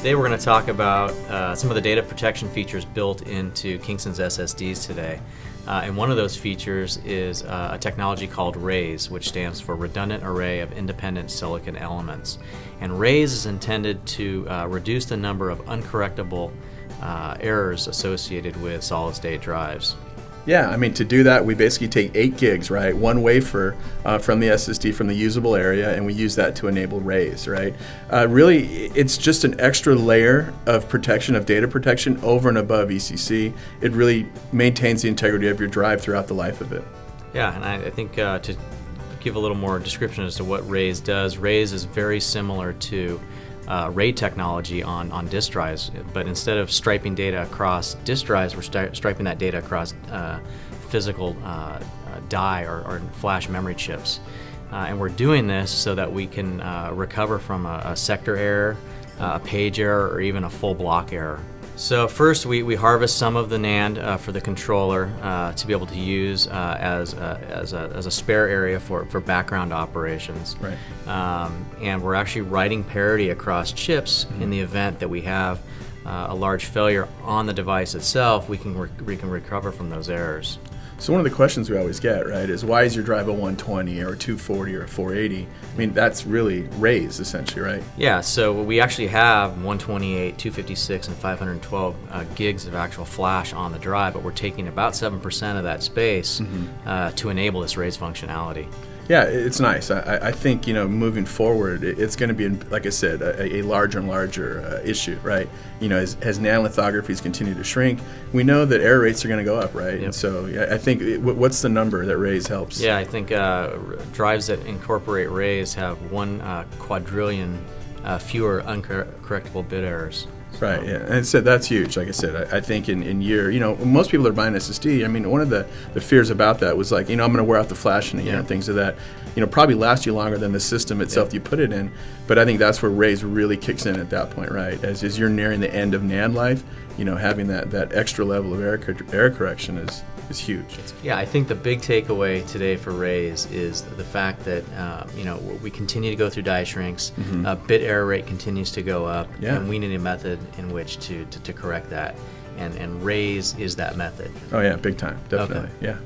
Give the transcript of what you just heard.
Today we're going to talk about some of the data protection features built into Kingston's SSDs today. And one of those features is a technology called RAISE, which stands for Redundant Array of Independent Silicon Elements. And RAISE is intended to reduce the number of uncorrectable errors associated with solid-state drives. Yeah, I mean, to do that, we basically take 8 gigs, right? One wafer from the SSD, from the usable area, and we use that to enable RAISE, right? Really, it's just an extra layer of protection, of data protection, over and above ECC. It really maintains the integrity of your drive throughout the life of it. Yeah, and I think to give a little more description as to what RAISE does, RAISE is very similar to RAID technology on disk drives, but instead of striping data across disk drives, we're striping that data across physical die or flash memory chips. And we're doing this so that we can recover from a sector error, a page error, or even a full block error. So first we harvest some of the NAND for the controller to be able to use as a spare area for background operations. Right. And we're actually writing parity across chips in the event that we have a large failure on the device itself. We can recover from those errors. So one of the questions we always get, right, is why is your drive a 120 or a 240 or a 480? I mean, that's really RAISE, essentially, right? Yeah, so we actually have 128, 256, and 512 gigs of actual flash on the drive, but we're taking about 7% of that space to enable this RAISE functionality. Yeah, it's nice. I think, you know, moving forward, it's going to be, like I said, a larger and larger issue, right? You know, as NAND lithographies continue to shrink, we know that error rates are going to go up, right? Yep. And so I think, what's the number that RAISE helps? Yeah, I think drives that incorporate RAISE have 1 quadrillion fewer uncorrectable bit errors. Right, yeah, and so that's huge. Like I said, I think in year, you know, most people are buying SSD. I mean, one of the fears about that was like, you know, I'm going to wear out the flash in a year and things of that, you know, probably last you longer than the system itself you put it in. But I think that's where RAISE really kicks in at that point, right? As you're nearing the end of NAND life, you know, having that extra level of error correction is huge. Yeah, I think the big takeaway today for RAISE is the fact that you know, we continue to go through die shrinks, bit error rate continues to go up, and we need a method in which to correct that, and RAISE is that method. Oh yeah, big time, definitely. Okay. Yeah.